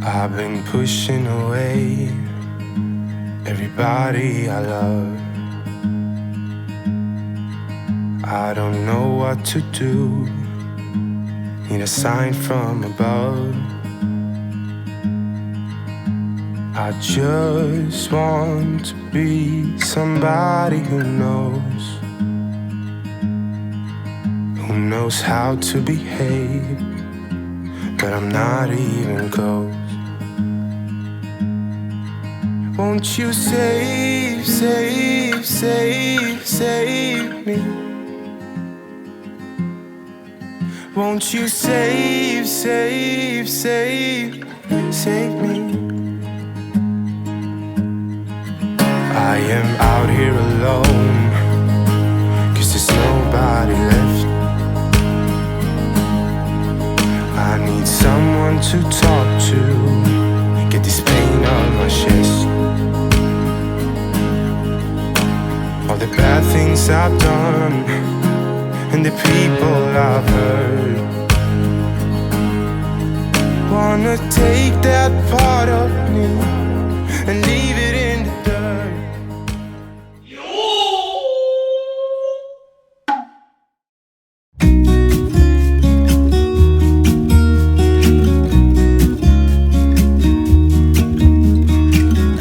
I've been pushing away everybody I love. I don't know what to do, need a sign from above. I just want to be somebody who knows how to behave, but I'm not even close. Won't you save, save, save, save me? Won't you save, save, save, save me? I am out here alone, 'cause there's nobody left. I need someone to talk to, get this pain on my chest. All the bad things I've done and the people I've hurt, wanna take that part of me and leave it in the dirt.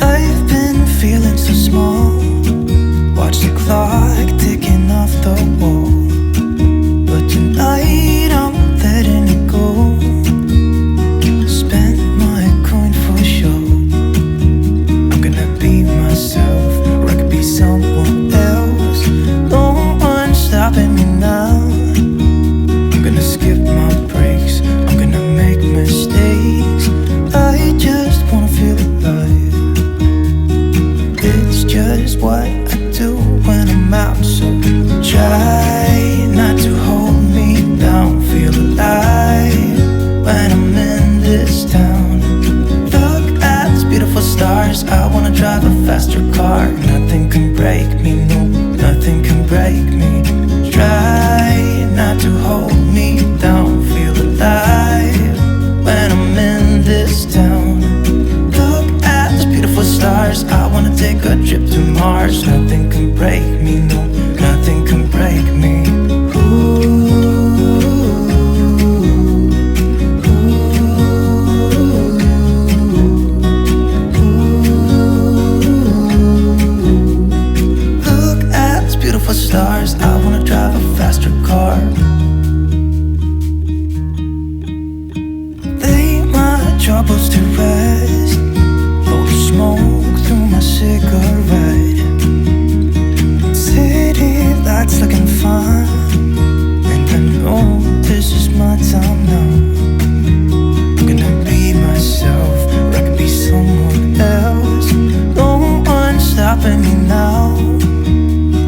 I've been feeling so small, watch the clock ticking off the wall. But tonight I'm letting it go, spend my coin for sure. I'm gonna be myself, or I could be someone else. No one's stopping me now. I'm gonna skip my breaks, I'm gonna make mistakes. I just wanna feel alive. It's just what I do when I'm out, so try not to hold me down. Feel alive when I'm in this town. Look at these beautiful stars, I wanna drive a faster car. Nothing can break me, no, nothing can break me. Try not to hold me down. Feel alive when I'm in this town. Look at these beautiful stars, I wanna take a trip to Mars. Nothing can break me, no, nothing can break me. Look at these beautiful stars, I wanna drive a faster car. Lay my troubles to rest, blow the smoke through my cigarette. City lights looking fine, and I know this is my time now. I'm gonna be myself, or I could be someone else. No one's stopping me now.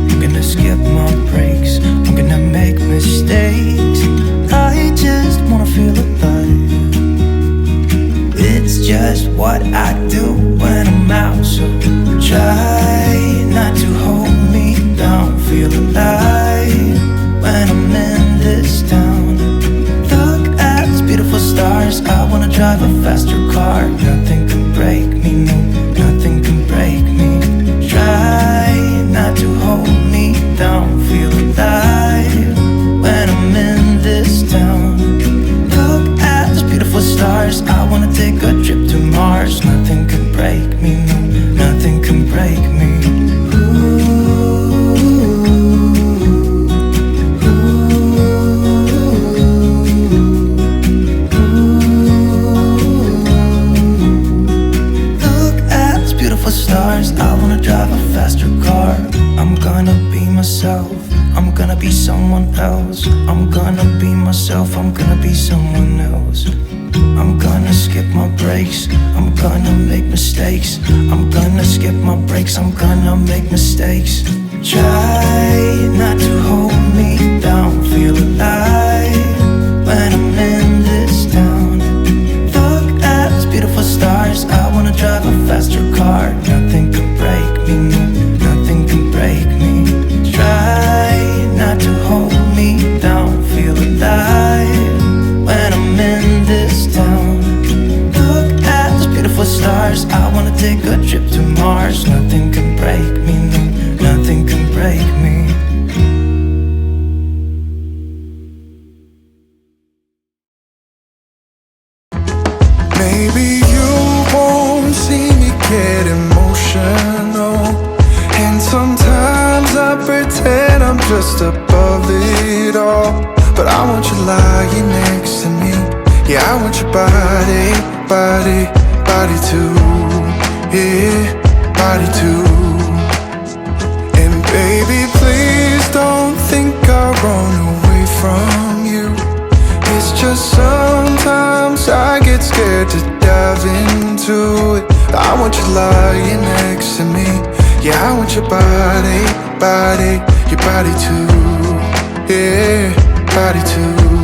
I'm gonna skip my breaks, I'm gonna make mistakes. I just wanna feel alive. It's just what I do when I'm out, so try not to hold me down. Feel alive when I'm in this town. Look at these beautiful stars, I wanna drive a faster car. Nothing can break me, no, nothing can break me. Try not to hold me down. Feel alive when I'm in this town. Look at these beautiful stars, I wanna take a trip to Mars. Nothing can break me, no, nothing can break me. Look at these beautiful stars, I wanna drive a faster car. I'm gonna be myself, I'm gonna be someone else. I'm gonna be myself, I'm gonna be someone else. I'm gonna skip my breaks, I'm gonna make mistakes. I'm gonna skip my breaks, I'm gonna make mistakes. Try not to hold me down. Feel alive when I'm in this town. Look at these beautiful stars, I wanna drive a faster car. Nothing can break me, no, nothing can break me. Try not to hold me down. Feel alive when I'm in this town. Look at maybe you won't see me get emotional, and sometimes I pretend I'm just above it all. But I want you lying next to me. Yeah, I want your body, body, body too. Yeah, body too. And baby, please don't think I'll run away from you. It's just sometimes I get scared to dive into it. I want you lying next to me. Yeah, I want your body, body, your body too. Yeah, body too.